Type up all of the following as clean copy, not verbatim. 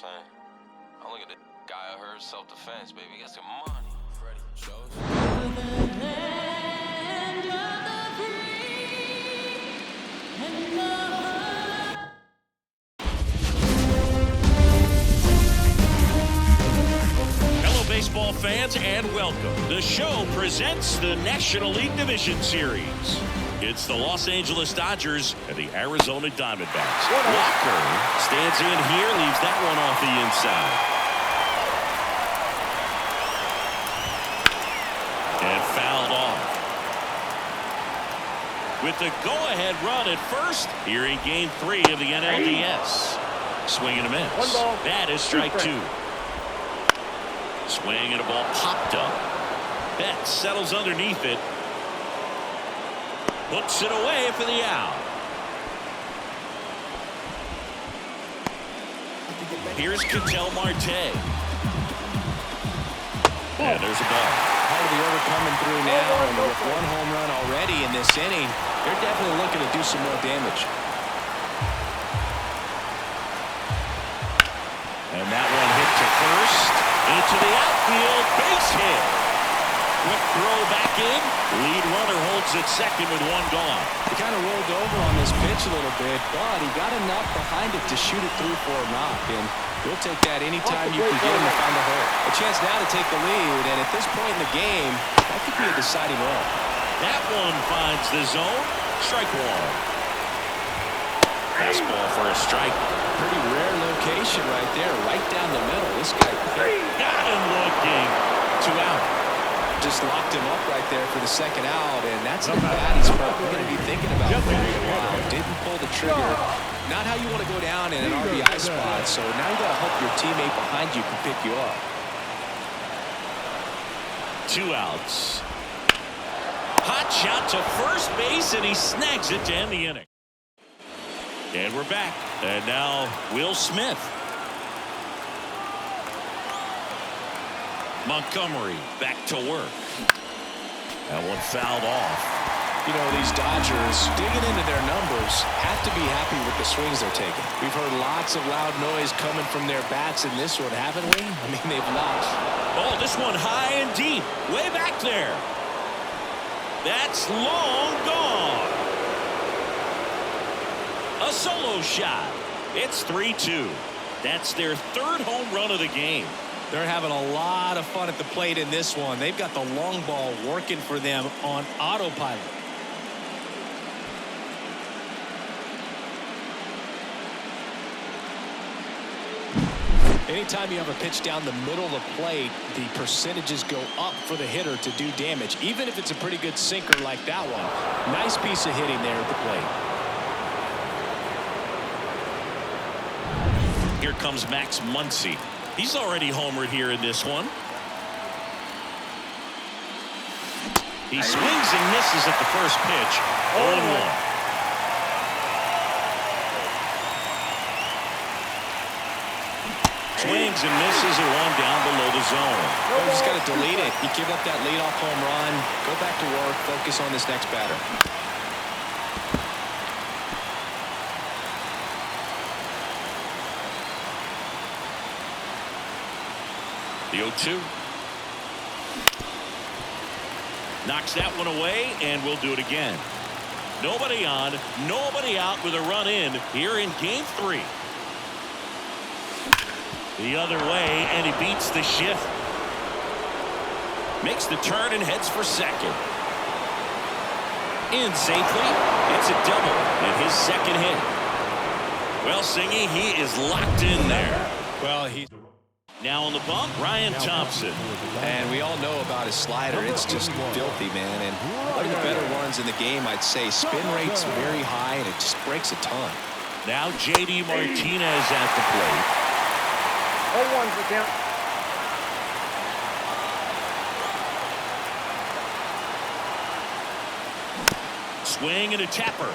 saying? I'm looking at the guy I heard self-defense, baby. He got some money. Freddie shows. Hello, baseball fans, and welcome. The show presents the National League Division Series. It's the Los Angeles Dodgers and the Arizona Diamondbacks. Walker stands in here, leaves that one off the inside. And fouled off. With the go-ahead run at first, here in Game 3 of the NLDS. Swing and a miss. That is strike two. Swing and a ball popped up. Betts settles underneath it. Hooks it away for the out. Here's Ketel Marte. And there's a ball. Part of the order coming through now, and with one home run already in this inning, they're definitely looking to do some more damage. And that one hit to first. Into the outfield. Base hit. Quick throw back in. Lead runner holds at second with one gone. He kind of rolled over on this pitch a little bit, but he got enough behind it to shoot it through for a knock. And you'll take that anytime you can get him to find a hole. A chance now to take the lead, and at this point in the game, that could be a deciding run. That one finds the zone. Strike one. Fastball for a strike. Pretty rare location right there, right down the middle. This guy got him looking. 2 out. Just locked him up right there for the second out, and that's an at-bat he's probably going to be thinking about for a while. Didn't pull the trigger. Not how you want to go down in an RBI spot, so now you got to hope your teammate behind you can pick you up. 2 outs. Hot shot to first base, and he snags it to end the inning. And we're back. And now Will Smith. Montgomery back to work. That one fouled off. You know, these Dodgers, digging into their numbers, have to be happy with the swings they're taking. We've heard lots of loud noise coming from their bats in this one, haven't we? I mean, they've lost. Oh, this one high and deep. Way back there. That's long gone. A solo shot. It's 3-2. That's their third home run of the game. They're having a lot of fun at the plate in this one. They've got the long ball working for them on autopilot. Anytime you have a pitch down the middle of the plate, the percentages go up for the hitter to do damage, even if it's a pretty good sinker like that one. Nice piece of hitting there at the plate. Here comes Max Muncy. He's already homered here in this one. He swings and misses at the first pitch. 0-1. Swings and misses at one down below the zone. You just got to delete it. You give up that leadoff home run. Go back to work. Focus on this next batter. The 0-2. Knocks that one away, and we'll do it again. Nobody on, nobody out with a run in here in Game 3. The other way, and he beats the shift. Makes the turn and heads for second. In safely. It's a double and his second hit. Well, Singy, he is locked in there. Well, he's now on the bump, Ryan Thompson. And we all know about his slider. It's just filthy, man. And one of the better ones in the game, I'd say. Spin rate's very high, and it just breaks a ton. Now J.D. Martinez at the plate. 0-1 for count. Swing and a tapper.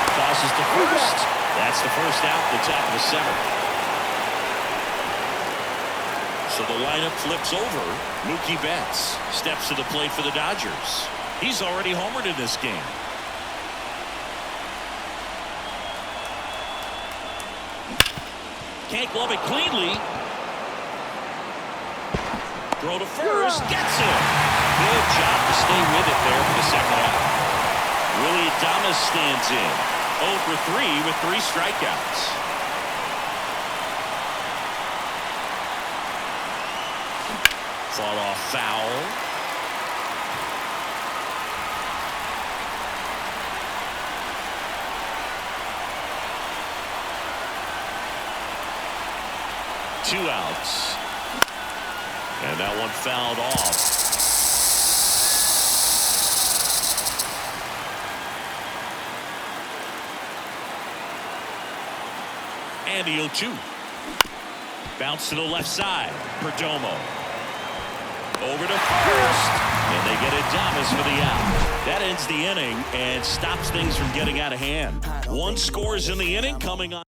Tosses to first. That's the first out, the top of the 7th. So the lineup flips over. Mookie Betts steps to the plate for the Dodgers. He's already homered in this game. can't glove it cleanly. Throw to first, gets it. Good job to stay with it there for the second out. Willie Adames stands in. 0 for 3 with 3 strikeouts. Fought off foul. Two outs. And that one fouled off. And the 0-2. Bounce to the left side. Perdomo. Over to first. And they get Adames for the out. That ends the inning and stops things from getting out of hand. 1 scores in the inning coming on.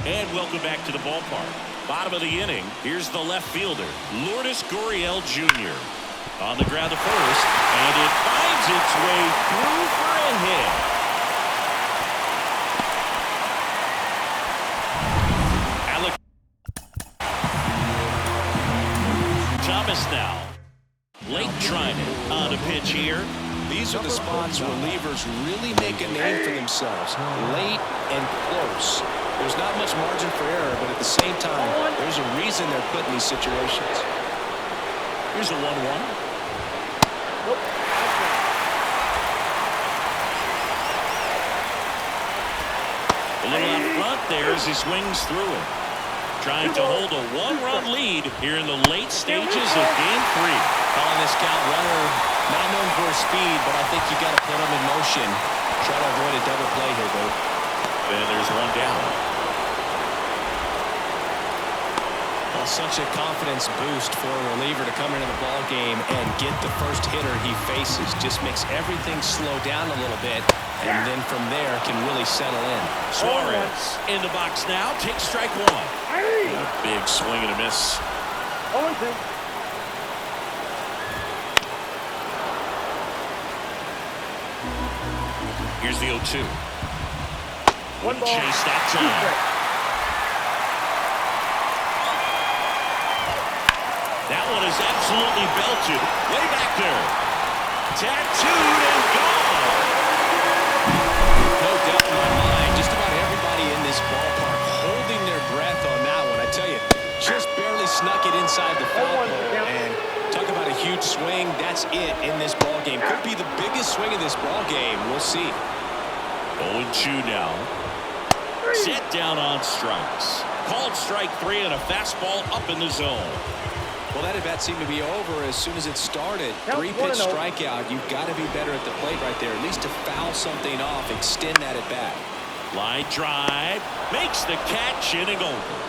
And welcome back to the ballpark. Bottom of the inning, here's the left fielder, Lourdes Gurriel Jr. On the ground to first, and it finds its way through for a hit. Thomas now. Late trying it on a pitch here. These are the spots relievers really make a name for themselves. Late and close. There's not much margin for error, but at the same time, there's a reason they're put in these situations. Here's a 1-1. A little out front there as he swings through it. Trying to hold a 1-run lead here in the late stages of Game 3. Calling this count runner, not known for his speed, but I think you got to put him in motion. Try to avoid a double play here, Dave. And there's one down. Well, such a confidence boost for a reliever to come into the ball game and get the first hitter he faces. Just makes everything slow down a little bit, and then from there can really settle in. Suarez in the box now. Takes strike 1. A big swing and a miss. 0-2. Here's the 0-2. 1 ball. Chase that time. That one is absolutely belted. Way back there. Tattooed and gone. No doubt in my mind, just about everybody in this ballpark holding their breath on that one. I tell you, just barely snuck it inside the foul pole. And talk about a huge swing. That's it in this ball game. Could be the biggest swing of this ball game. We'll see. 0-2 now. Set down on strikes. Called strike 3 and a fastball up in the zone. Well, that at-bat seemed to be over as soon as it started. 3-pitch strikeout. You've got to be better at the plate right there, at least to foul something off, extend that at-bat. Line drive. Makes the catch, inning over.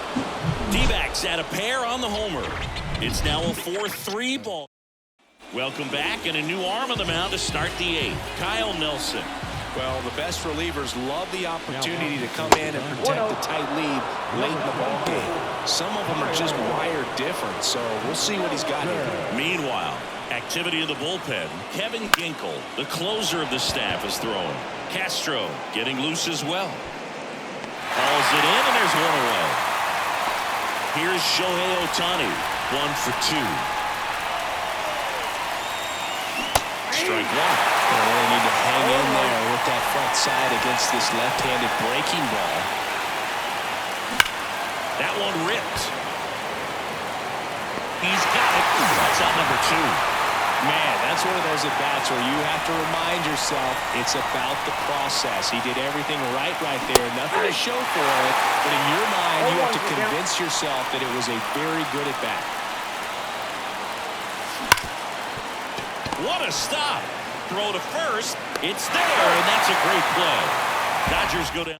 D-backs at a pair on the homer. It's now a 4-3 ball. Welcome back, and a new arm on the mound to start the 8th. Kyle Nelson. Well, the best relievers love the opportunity to come in and protect the tight lead late in the ball game. Some of them are just wired different, so we'll see what he's got here. Meanwhile, activity in the bullpen. Kevin Ginkel, the closer of the staff, is throwing. Castro getting loose as well. Calls it in, and there's one away. Here's Shohei Ohtani, 1 for 2. Strike 1. They really need to hang in there with that front side against this left-handed breaking ball. That one ripped. He's got it. That's out number 2. Man, that's one of those at-bats where you have to remind yourself it's about the process. He did everything right there. Nothing to show for it. But in your mind, you have to convince yourself that it was a very good at-bat. What a stop. Throw to first. It's there, and that's a great play. Dodgers go down.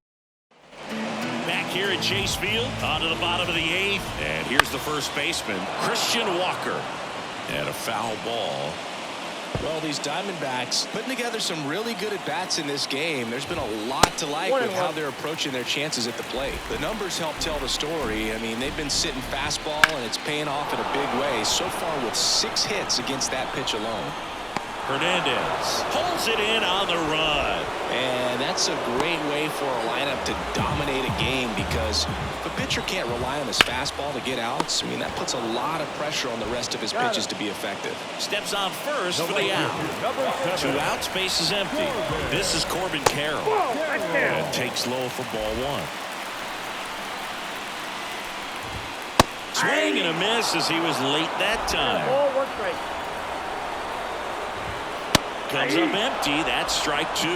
Back here at Chase Field, on to the bottom of the 8th. And here's the first baseman, Christian Walker. And a foul ball. Well, these Diamondbacks putting together some really good at-bats in this game. There's been a lot to like with how they're approaching their chances at the plate. The numbers help tell the story. I mean, they've been sitting fastball, and it's paying off in a big way. So far with 6 hits against that pitch alone. Hernandez pulls it in on the run. And that's a great way for a lineup to dominate a game, because if a pitcher can't rely on his fastball to get outs, I mean, that puts a lot of pressure on the rest of his pitches to be effective. Steps on first for the out. 2 outs, base is empty. This is Corbin Carroll. And takes low for ball 1. Swing and a miss as he was late that time. Comes up empty. That's strike 2.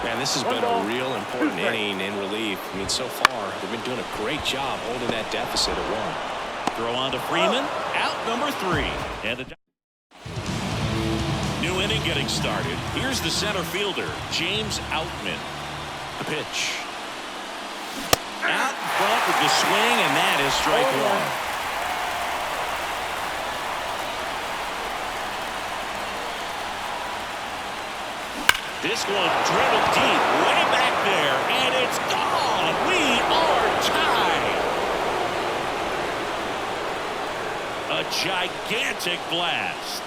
Man, this has been a real important inning in relief. I mean, so far, they've been doing a great job holding that deficit at 1. Throw on to Freeman. Out number 3. And the new inning getting started. Here's the center fielder, James Outman. The pitch. Out in front with the swing, and that is strike 1. This one dribbled deep, way back there, and it's gone. We are tied. A gigantic blast.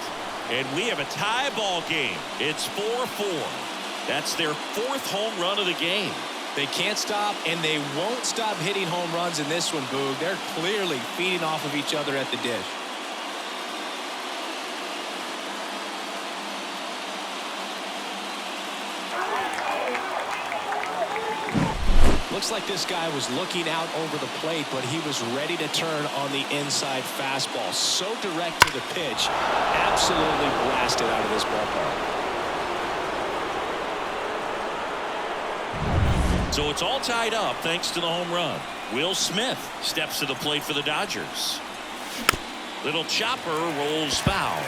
And we have a tie ball game. It's 4-4. That's their 4th home run of the game. They can't stop, and they won't stop hitting home runs in this one, Boog. They're clearly feeding off of each other at the dish. Looks like this guy was looking out over the plate, but he was ready to turn on the inside fastball. So direct to the pitch. Absolutely blasted out of this ballpark. So it's all tied up thanks to the home run. Will Smith steps to the plate for the Dodgers. Little chopper rolls foul.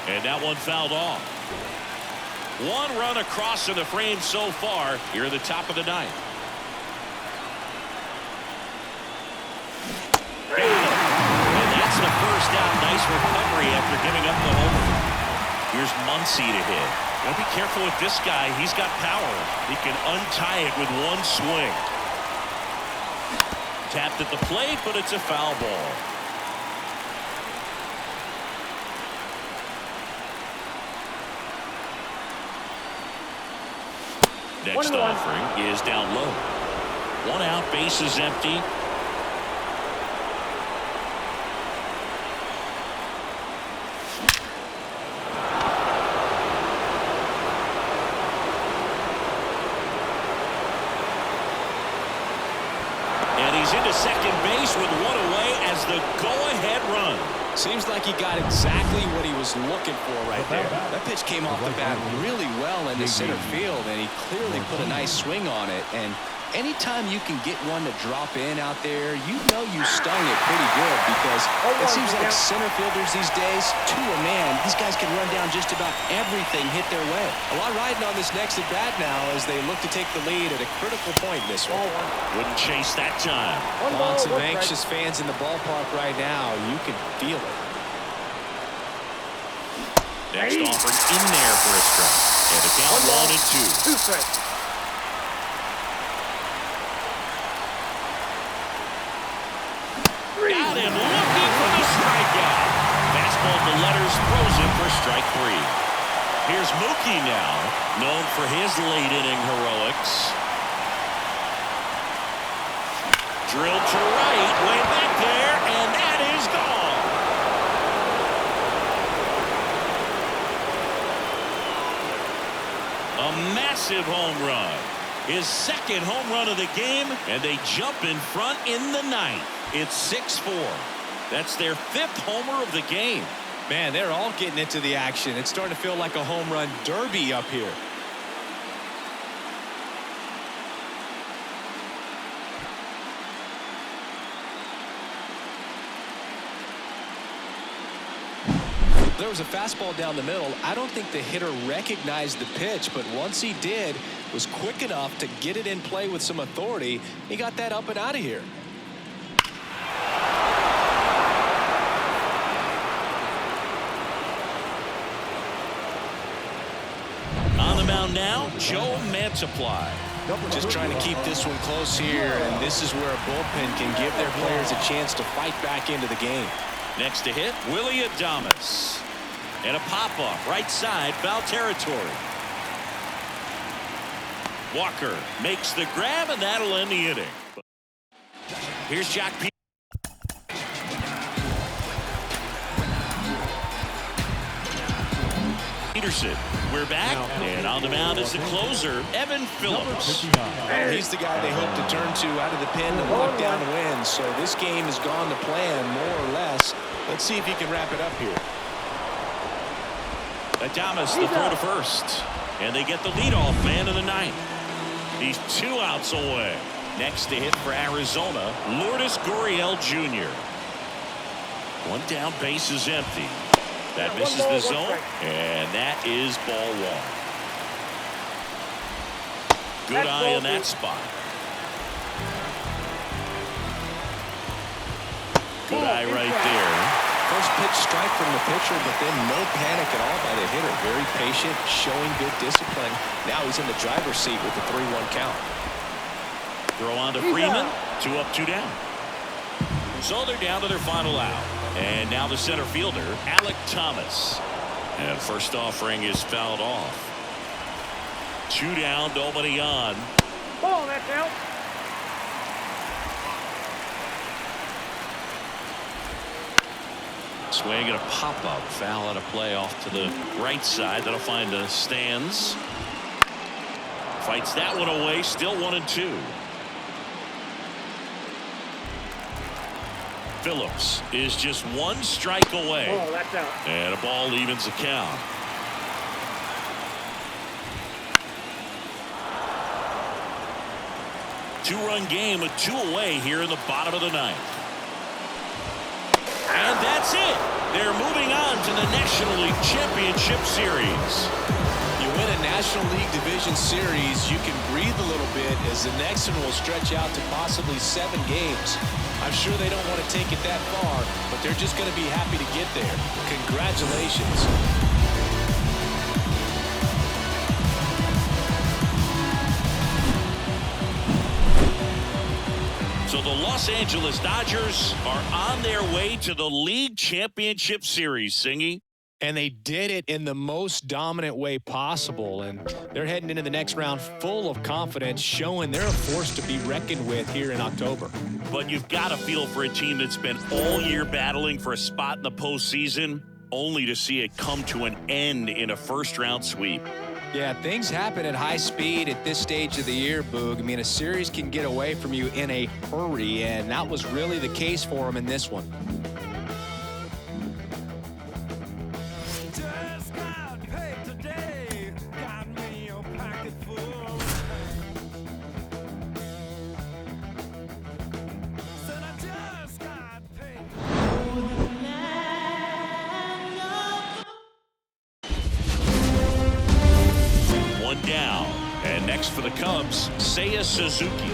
And that one fouled off. 1 run across in the frame so far here at the top of the 9th. And that's the first out. Nice recovery after giving up the homer. Here's Muncy to hit. Gotta be careful with this guy. He's got power. He can untie it with 1 swing. Tapped at the plate, but it's a foul ball. Next offering is down low. 1 out, base is empty. And he's into second base with 1 away as the go-ahead run. Seems like he got exactly what he was looking for right there. That pitch came off the bat really well into center field, and he clearly put a nice swing on it. And anytime you can get one to drop in out there, you know you stung it pretty good, because it seems like center fielders these days, to a man, these guys can run down just about everything hit their way. A lot riding on this next at bat now as they look to take the lead at a critical point in this one. Wouldn't chase that time. Lots of anxious fans in the ballpark right now. You can feel it. Next offering in there for a strike. And a count 1 and 2. 2 strikes. Got him looking for the strikeout. Fastball to letters, throws him for strike 3. Here's Mookie now, known for his late inning heroics. Drilled to right, way back there, and that is gone. A massive home run. His 2nd home run of the game, and they jump in front in the 9th. It's 6-4. That's their 5th homer of the game. Man, they're all getting into the action. It's starting to feel like a home run derby up here. There was a fastball down the middle. I don't think the hitter recognized the pitch, but once he did, was quick enough to get it in play with some authority. He got that up and out of here. On the mound now, Joe Mantiply. Just trying to keep this one close here, and this is where a bullpen can give their players a chance to fight back into the game. Next to hit, Willie Adames. And a pop-off, right side, foul territory. Walker makes the grab, and that'll end the inning. Here's Jack Peterson. We're back, and on the mound is the closer, Evan Phillips. Well, he's the guy they hope to turn to out of the pen to lock down wins. So this game has gone to plan, more or less. Let's see if he can wrap it up here. Adames, the throw to first, and they get the leadoff man in the ninth. He's 2 outs away. Next to hit for Arizona, Lourdes Gurriel Jr. 1 down, base is empty. That misses the zone, and that is ball 1. Good eye in that spot. Good eye right there. First pitch strike from the pitcher, but then no panic at all by the hitter. Very patient, showing good discipline. Now he's in the driver's seat with the 3-1 count. Throw on to Freeman. 2 up, 2 down. So they're down to their final out. And now the center fielder, Alek Thomas. And first offering is fouled off. 2 down, nobody on. Ball, that's out. Swing and a pop-up. Foul out of play off to the right side. That'll find the stands. Fights that one away. Still 1-2. Phillips is just 1 strike away. Oh, that's out. And a ball evens the count. Two-run game with 2 away here in the bottom of the 9th. And that's it. They're moving on to the National League Championship Series. You win a National League Division Series, you can breathe a little bit as the next one will stretch out to possibly 7 games. I'm sure they don't want to take it that far, but they're just going to be happy to get there. Congratulations. So the Los Angeles Dodgers are on their way to the League Championship Series, Singy. And they did it in the most dominant way possible. And they're heading into the next round full of confidence, showing they're a force to be reckoned with here in October. But you've got to feel for a team that's been all year battling for a spot in the postseason, only to see it come to an end in a first-round sweep. Yeah, things happen at high speed at this stage of the year, Boog. I mean, a series can get away from you in a hurry, and that was really the case for them in this one. Down. And next for the Cubs, Seiya Suzuki.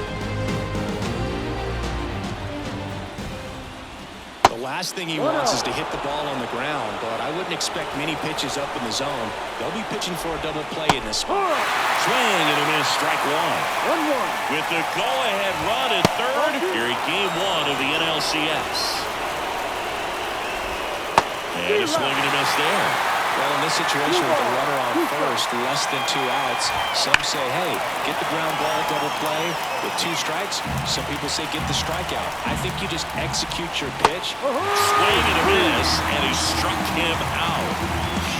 The last thing he wants is to hit the ball on the ground, but I wouldn't expect many pitches up in the zone. They'll be pitching for a double play in this spot. Swing and a miss, strike 1. With the go-ahead run at third here in Game 1 of the NLCS. And a swing and a miss there. Well, in this situation with a runner on first, less than 2 outs, some say, hey, get the ground ball, double play with 2 strikes. Some people say get the strikeout. I think you just execute your pitch. Swing and a miss, and he struck him out.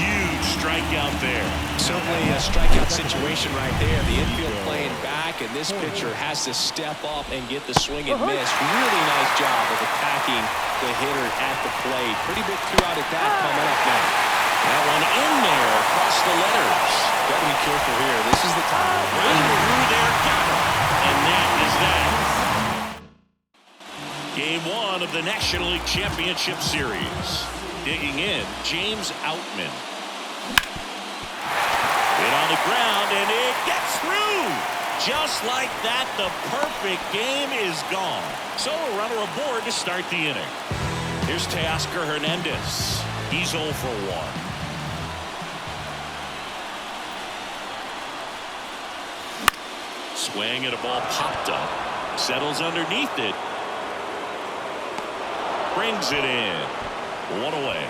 Huge strikeout there. Certainly a strikeout situation right there. The infield playing back, and this pitcher has to step up and get the swing and miss. Really nice job of attacking the hitter at the plate. Pretty big 2-out at bat coming up now. That one in there across the letters. Got to be careful here. This is the time. Right through there, got him. And that is that. Game 1 of the National League Championship Series. Digging in, James Outman. Hit on the ground, and it gets through. Just like that, the perfect game is gone. So a runner aboard to start the inning. Here's Teoscar Hernandez. He's 0 for 1. Swing at a ball popped up. Settles underneath it. Brings it in. One away.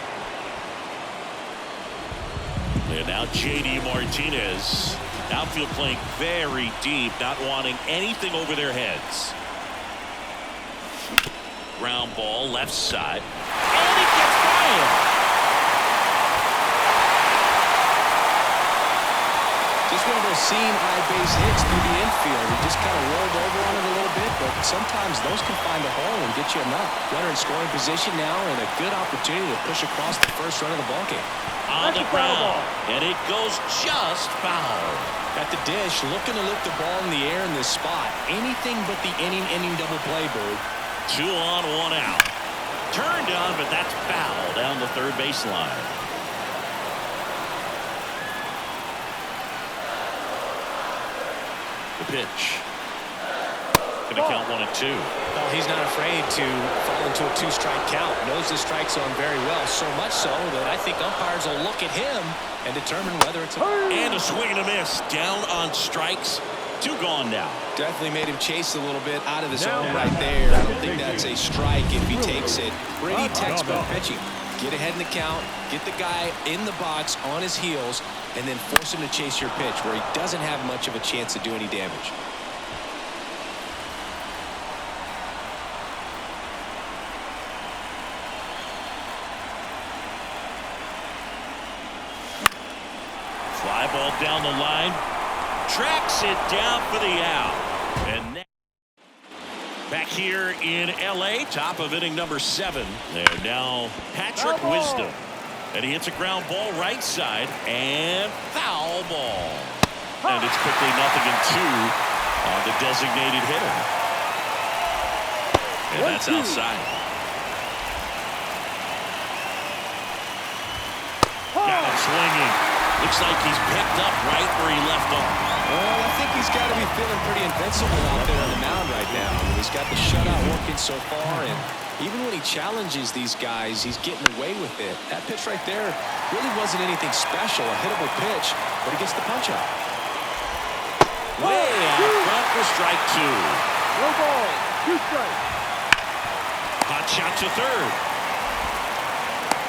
And now J.D. Martinez. Outfield playing very deep, not wanting anything over their heads. Ground ball left side. And it gets by him. Just one of those seeing eye base hits through the infield. He just kind of rolled over on it a little bit, but sometimes those can find a hole and get you a nut. Runner in scoring position now, and a good opportunity to push across the first run of the ballgame. On the ground, and it goes just foul. At the dish, looking to lift the ball in the air in this spot. Anything but the inning double play, Bird. 2 on, 1 out. Turned on, but that's foul down the third baseline. The pitch. Going to count 1 and 2. Well, he's not afraid to fall into a 2-strike count. Knows the strike zone very well. So much so that I think umpires will look at him and determine whether it's a... And a swing and a miss. Down on strikes. 2 gone now. Definitely made him chase a little bit out of the zone right there. I don't think that's a strike if he takes it. Pretty textbook pitching. Get ahead in the count, get the guy in the box on his heels, and then force him to chase your pitch where he doesn't have much of a chance to do any damage. Fly ball down the line. Tracks it down for the out. And back here in L.A., top of inning number 7. There now Patrick Wisdom. And he hits a ground ball right side. And foul ball. And it's quickly 0-2 on the designated hitter. And that's outside. Got him swinging. Looks like he's picked up right where he left off. Well, I think he's got to be feeling pretty invincible out there on the mound right now. I mean, he's got the shutout working so far, and even when he challenges these guys, he's getting away with it. That pitch right there really wasn't anything special, a hittable pitch, but he gets the punch out. Way out front for strike 2. No ball, 2 strikes. Hot shot to third.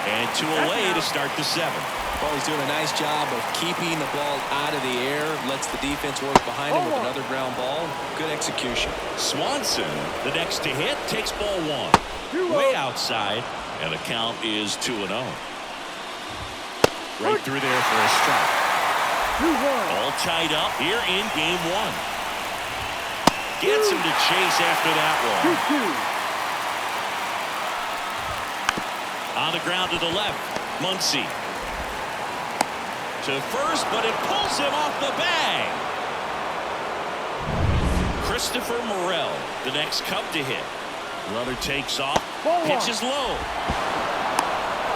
And 2 away to start the 7th. Well, he's doing a nice job of keeping the ball out of the air, lets the defense work behind him with another ground ball. Good execution. Swanson, the next to hit, takes ball 1. Way outside, and the count is 2-0. Right through there for a strike. 2-1. All tied up here in game 1. Gets him to chase after that one. 2-2. On the ground to the left, Muncy. To first, but it pulls him off the bag. Christopher Morel, the next Cub to hit. Runner takes off, pitches low.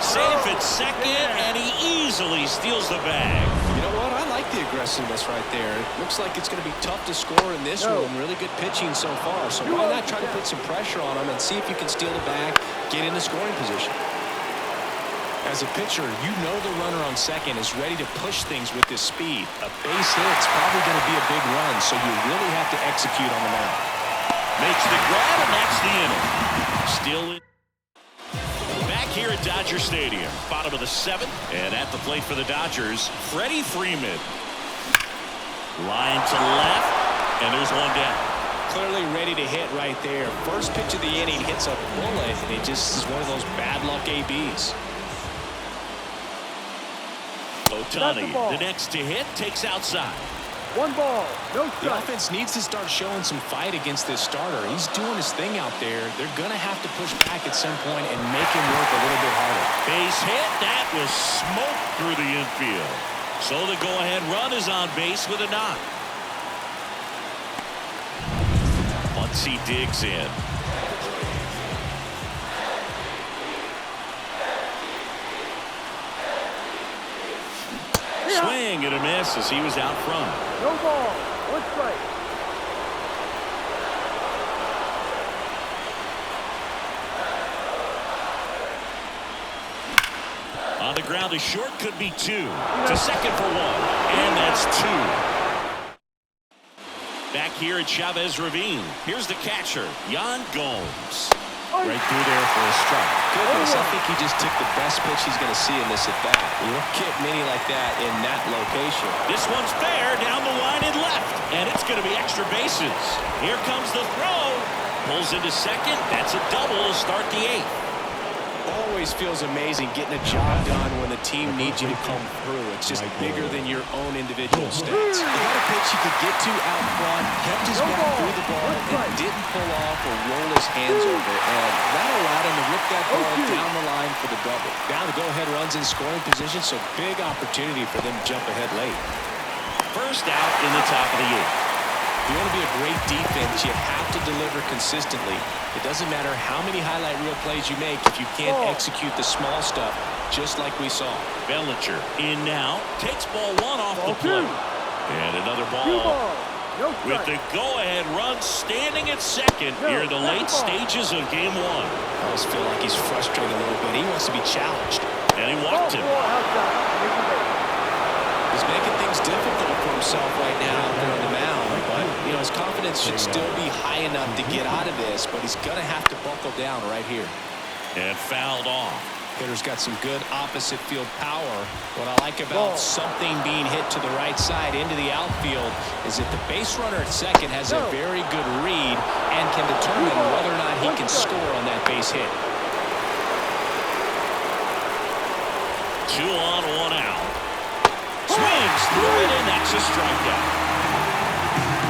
Safe at second, and he easily steals the bag. You know what? I like the aggressiveness right there. It looks like it's going to be tough to score in this one. Really good pitching so far. So why not try to put some pressure on him and see if you can steal the bag, get into scoring position. As a pitcher, you know the runner on second is ready to push things with his speed. A base hit's probably going to be a big run, so you really have to execute on the mound. Makes the grab, and that's the inning. Still in. Back here at Dodger Stadium, bottom of the 7th, and at the plate for the Dodgers, Freddie Freeman. Line to left, and there's one down. Clearly ready to hit right there. First pitch of the inning hits a bullet, and it just is one of those bad luck ABs. Ohtani, the next to hit, takes outside. 1 ball, no strike. The offense needs to start showing some fight against this starter. He's doing his thing out there. They're going to have to push back at some point and make him work a little bit harder. Base hit, that was smoked through the infield. So the go-ahead run is on base with a knock. Once he digs in. Swing and a miss as he was out front. No ball, 1 strike. On the ground to short, could be 2. To second for 1. And that's 2. Back here at Chavez Ravine. Here's the catcher, Yan Gomes. Right through there for a strike. Goodness, I think he just took the best pitch he's going to see in this at-bat. You don't get many like that in that location. This one's fair, down the line and left. And it's going to be extra bases. Here comes the throw. Pulls into second. That's a double to start the 8th. Always feels amazing getting a job done when the team needs you to come through. It's just bigger than your own individual stats. He got a pitch he could get to out front, kept his back through the ball, and didn't pull off or roll his hands over. And that allowed him to rip that ball down the line for the double. Down to go-ahead runs in scoring position, so big opportunity for them to jump ahead late. First out in the top of the 8th. If you want to be a great defense, you have to deliver consistently. It doesn't matter how many highlight reel plays you make if you can't execute the small stuff, just like we saw. Bellinger in now, takes ball 1 off the plate. And another ball with the go-ahead run standing at second here in the late stages of game 1. I always feel like he's frustrated a little bit. He wants to be challenged. And he walked him. He's making things difficult for himself right now out there on the mound. But, you know, his confidence should still be high enough to get out of this, but he's going to have to buckle down right here. And fouled off. Hitter's got some good opposite field power. What I like about something being hit to the right side into the outfield is that the base runner at second has a very good read and can determine whether or not he can score on that base hit. 2 on, 1 out. Swings through it, and that's a strikeout.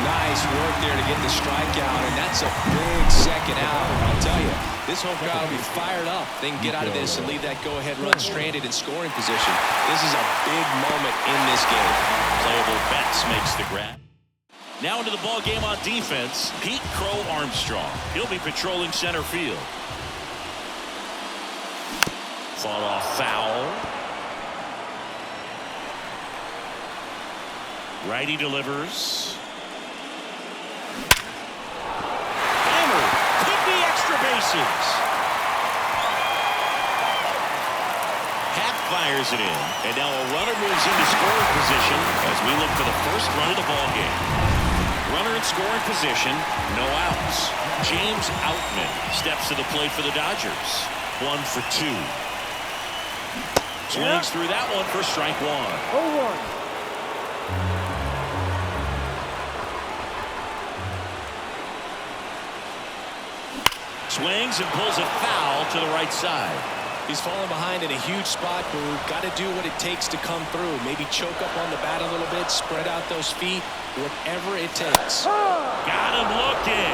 Nice work there to get the strikeout, and that's a big second out. I'll tell you, this whole crowd will be fired up. They can get out of this and leave that go-ahead run stranded in scoring position. This is a big moment in this game. Playable Betts makes the grab. Now into the ball game on defense, Pete Crow Armstrong. He'll be patrolling center field. Fought off foul. Righty delivers. Hammer. Could be extra bases. Happ fires it in. And now a runner moves into scoring position as we look for the first run of the ball game. Runner in scoring position. No outs. James Outman steps to the plate for the Dodgers. 1 for 2. Swings through that one for strike 1. 0-1. Swings and pulls a foul to the right side. He's falling behind in a huge spot, Boo. Got to do what it takes to come through. Maybe choke up on the bat a little bit, spread out those feet, whatever it takes. Got him looking.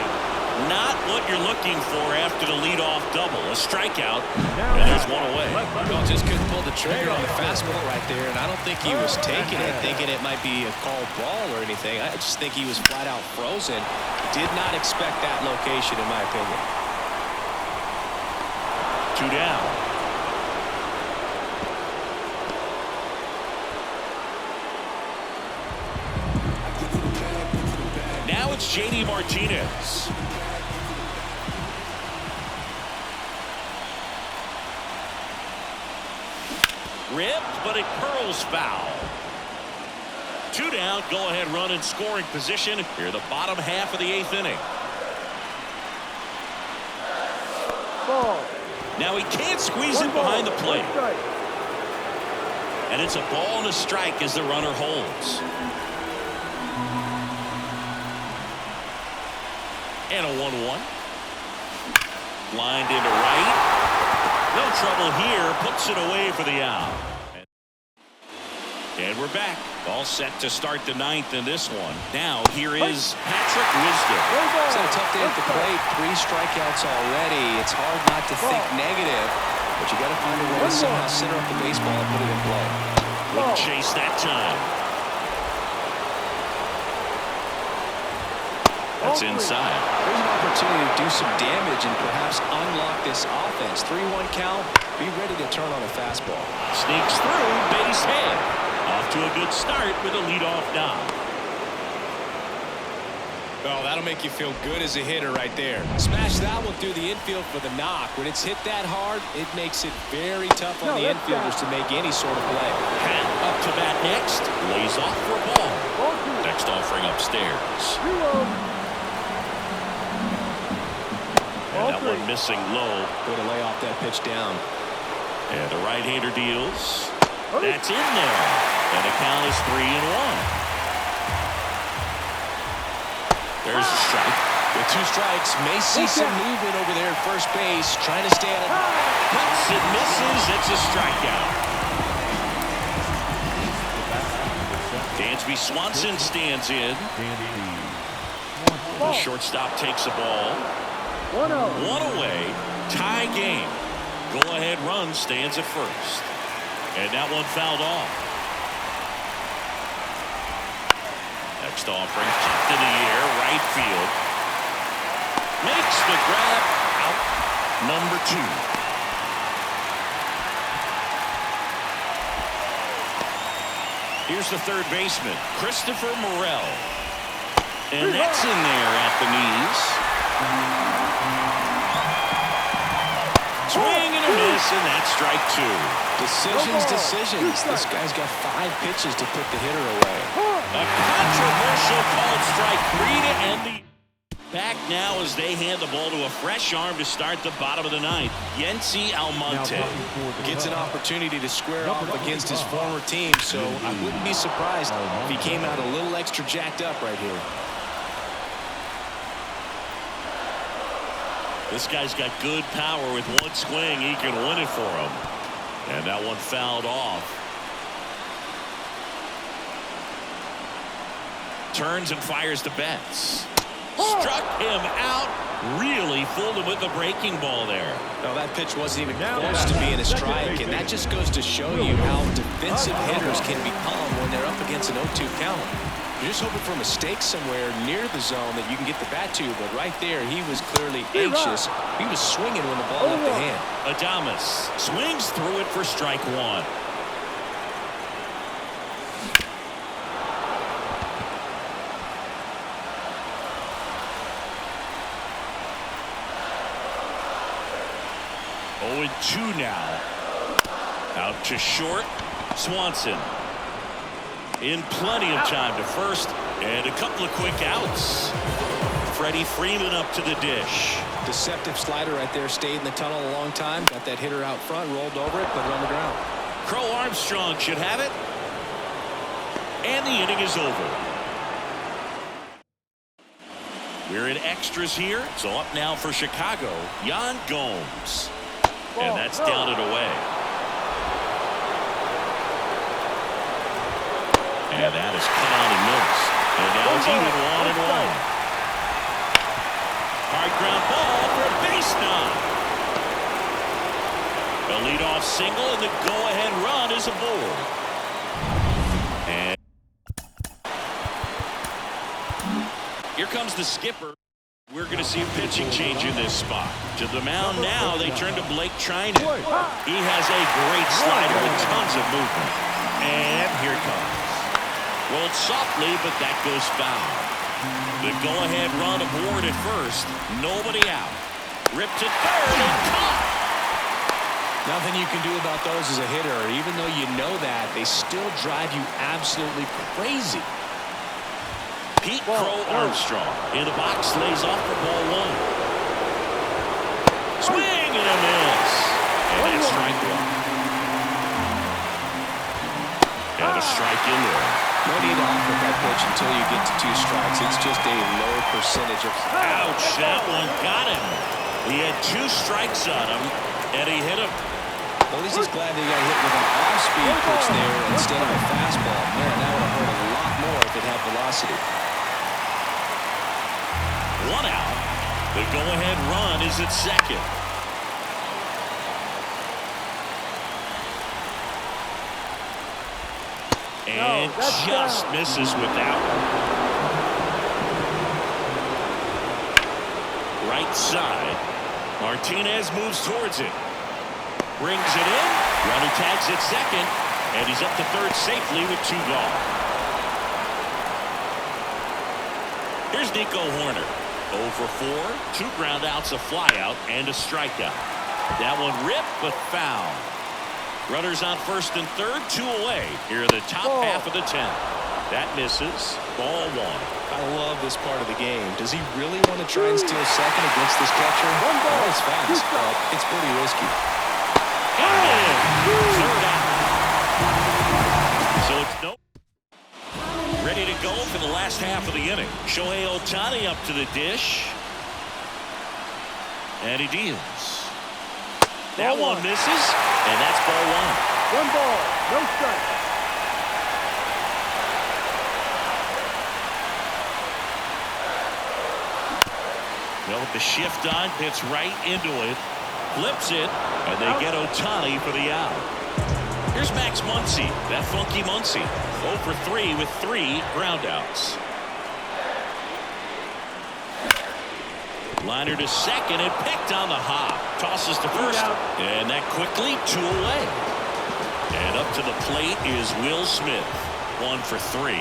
Not what you're looking for after the leadoff double. A strikeout, and there's one away. Well, just couldn't pull the trigger on the fastball right there, and I don't think he was taking it, thinking it might be a called ball or anything. I just think he was flat out frozen. Did not expect that location, in my opinion. 2 down. Now it's J.D. Martinez. Ripped, but it curls foul. 2 down, go-ahead run in scoring position here, the bottom half of the 8th inning. Ball. Now he can't squeeze it behind the plate. And it's a ball and a strike as the runner holds. And a 1-1. Lined into right. No trouble here. Puts it away for the out. And we're back. All set to start the 9th in this one. Now here is Patrick Wisdom. It's a tough day at the plate. 3 strikeouts already. It's hard not to think negative, but you got to find a way to somehow center up the baseball and put it in play. Wouldn't chase that time. That's inside. There's an opportunity to do some damage and perhaps unlock this offense. 3-1 count. Be ready to turn on a fastball. Sneaks through, base hit. Off to a good start with a leadoff knock. Oh, that'll make you feel good as a hitter right there. Smash that one through the infield for the knock. When it's hit that hard, it makes it very tough on the infielders to make any sort of play. Pat up to bat next. Lays off for a ball. Next offering upstairs. And that one missing low. Way to lay off that pitch down. And the right-hander deals. That's in there. And the count is 3-1. There's a strike. With 2 strikes, may see some movement over there at first base, trying to stay out of Cuts and misses. It's a strikeout. Dansby Swanson stands in. The shortstop takes a ball. 1 away. Tie game. Go-ahead run stands at first. And that one fouled off. Next offering, popped in the air, right field. Makes the grab, out number 2. Here's the third baseman, Christopher Morel. And that's in there at the knees. Swing and a miss, and that's strike 2. Decisions. This guy's got 5 pitches to put the hitter away. A controversial called strike 3 to end the back now as they hand the ball to a fresh arm to start the bottom of the 9th. Yency Almonte gets an opportunity to square off against his former team, so I wouldn't be surprised if he came out a little extra jacked up right here. This guy's got good power. With one swing, he can win it for him. And that one fouled off. Turns and fires to Betts. Struck him out. Really fooled him with the breaking ball there. No, that pitch wasn't even close to being a strike, and that just goes to show you how defensive hitters can become when they're up against an 0-2 count. You're just hoping for a mistake somewhere near the zone that you can get the bat to, but right there, he was clearly anxious. He was swinging when the ball left the hand. Adames swings through it for strike 1. Oh, and 2 now. Out to short. Swanson. In plenty of time to first, and a couple of quick outs. Freddie Freeman up to the dish. Deceptive slider right there. Stayed in the tunnel a long time. Got that hitter out front, rolled over it, put it on the ground. Crow Armstrong should have it. And the inning is over. We're in extras here. So up now for Chicago, Yan Gomes. And that's down and away. And that is cut on and missed. And now it's even 1-1. Hard ground ball for a base knock. A leadoff single, and the go-ahead run is aboard. And here comes the skipper. We're going to see a pitching change in this spot. To the mound now, they turn to Blake Trinan. He has a great slider with tons of movement. And here it comes. Rolled softly, but that goes foul. The go-ahead run aboard at first. Nobody out. Ripped to third and caught. Nothing you can do about those as a hitter. Even though you know that, they still drive you absolutely crazy. Pete Crow Armstrong in the box, lays off for ball 1. Swing and a miss. And that's strike 1. And a strike in there. No need to offer that pitch until you get to 2 strikes. It's just a low percentage of... Ouch, that one got him. He had 2 strikes on him, and he hit him. Well, at least he's glad that he got hit with an off-speed pitch there instead of a fastball. Man, that would have hurt a lot more if it had velocity. 1 out. The go-ahead run is at second. And just misses with that one. Right side. Martinez moves towards it. Brings it in. Runner tags at second. And he's up to third safely with 2 gone. Here's Nico Horner. 0 for 4, 2 ground outs, a flyout, and a strikeout. That one ripped, but foul. Runners on first and third, 2 away. Here in the top half of the 10th. That misses. Ball 1. I love this part of the game. Does he really want to try and steal second against this catcher? Well, it's fast, but it's pretty risky. Third out. So it's no. Ready to go for the last half of the inning. Shohei Ohtani up to the dish. And he deals. That one misses, and that's ball 1. 1 ball, no strike. Well, with the shift on, hits right into it, flips it, and they get Ohtani for the out. Here's Max Muncy, that funky Muncy, 0 for 3 with 3 groundouts. Liner to second and picked on the hop. Tosses to first, and that quickly 2 away. And up to the plate is Will Smith, 1 for 3.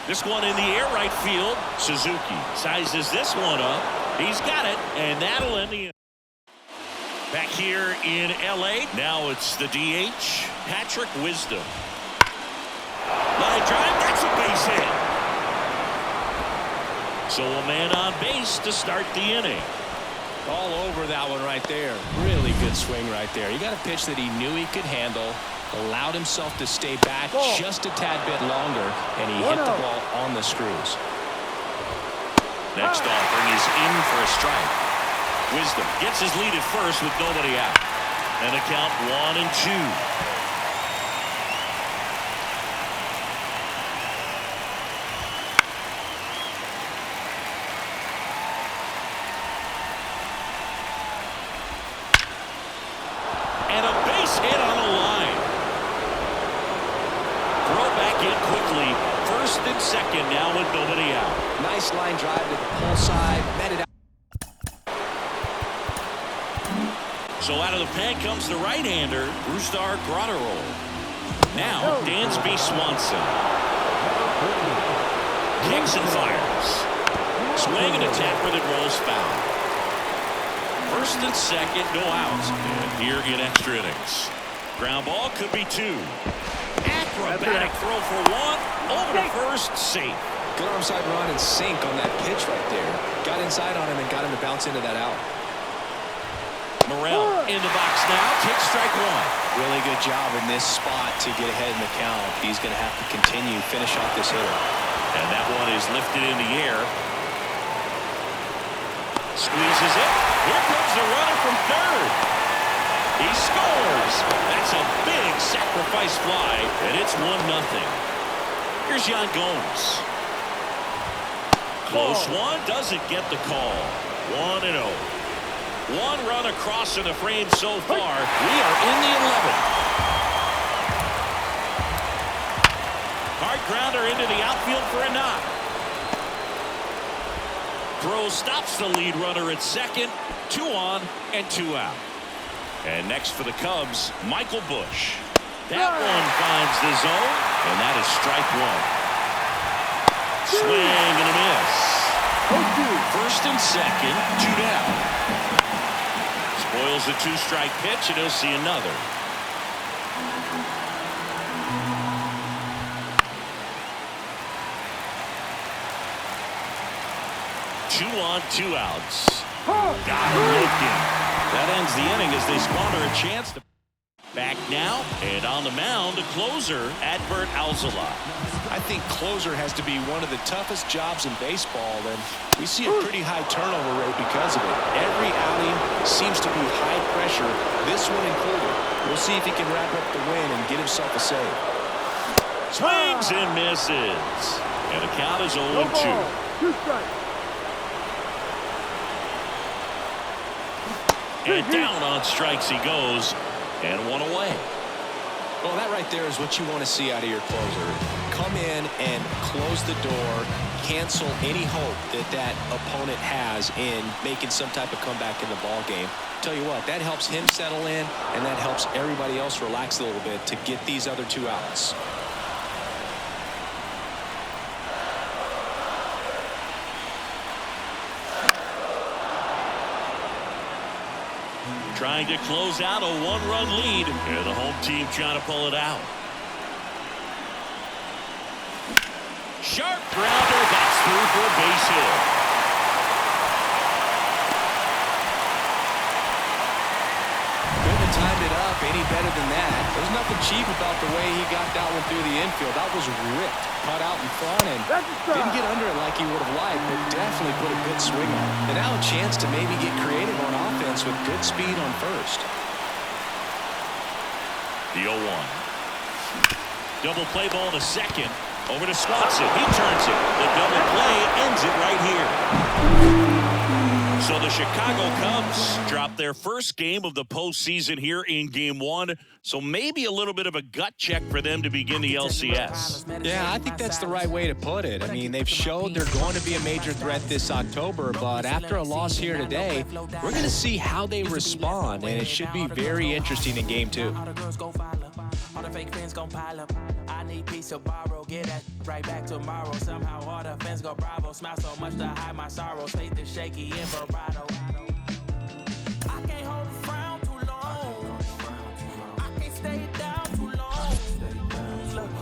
This one in the air right field. Suzuki sizes this one up. He's got it, and that'll end the inning. Back here in L.A., now it's the DH, Patrick Wisdom. Line drive, that's a base hit. So a man on base to start the inning. All over that one right there. Really good swing right there. He got a pitch that he knew he could handle, allowed himself to stay back just a tad bit longer, and he hit the ball on the screws. Next offering is in for a strike. Wisdom gets his lead at first with nobody out. And a count 1-2. And a base hit on the line. Throw back in quickly. First and second now with nobody out. Nice line drive to the pull side. Met it out. So out of the pen comes the right-hander, Brusdar Graterol. Now, Dansby Swanson. Kicks and fires. Swing and a tapper that rolls foul. First and second, no outs. And here in extra innings. Ground ball could be 2. Acrobatic throw for 1. Over to first, safe. Good arm side run and sink on that pitch right there. Got inside on him and got him to bounce into that out. Morel in the box now. Takes strike 1. Really good job in this spot to get ahead in the count. He's going to have to continue, finish off this hitter. And that one is lifted in the air. Squeezes it. Here comes the runner from third. He scores. That's a big sacrifice fly, and it's 1-0. Here's Yan Gomes. Close one, doesn't get the call. 1-0. 1 run across in the frame so far. We are in the 11th. Hard grounder into the outfield for a knock. Throw stops the lead runner at second. 2 on and 2 out. And next for the Cubs, Michael Busch. That one finds the zone, and that is strike 1. Swing and a miss. First and second, 2 down. Spoils a 2-strike pitch, and he'll see another. Two on, 2 outs. Got him looking. That ends the inning as they squander a chance to back now, and on the mound, a closer, Adbert Alzolay. I think closer has to be one of the toughest jobs in baseball, and we see a pretty high turnover rate because of it. Every outing seems to be high pressure, this one included. We'll see if he can wrap up the win and get himself a save. Swings and misses. And the count is 0-2. 2 strikes. And down on strikes he goes, and 1 away. Well, that right there is what you want to see out of your closer. Come in and close the door, cancel any hope that that opponent has in making some type of comeback in the ball game. Tell you what, that helps him settle in, and that helps everybody else relax a little bit to get these other 2 outs. trying to close out a one-run lead, and the home team trying to pull it out. Sharp grounder, that's through for a base hit. Couldn't have timed it up any better than that. There's nothing cheap about the way he got that one through the infield. That was ripped, cut out in front, and didn't get under it like he would have liked, but definitely put a good swing on it. And now a chance to maybe get creative on offense with good speed on first. The 0-1. Double play ball to second. Over to Swanson. He turns it. The double play ends it right here. So the Chicago Cubs drop their first game of the postseason here in Game 1. So maybe a little bit of a gut check for them to begin the LCS. Yeah, I think that's the right way to put it. I mean, they've showed they're going to be a major threat this October, but after a loss here today, we're going to see how they respond, and it should be very interesting in Game 2. All the fake fans gon' pile up. I need peace to borrow. Get that right back tomorrow. Somehow all the fans go bravo. Smile so much to hide my sorrows. Faith is shaky in vibrato.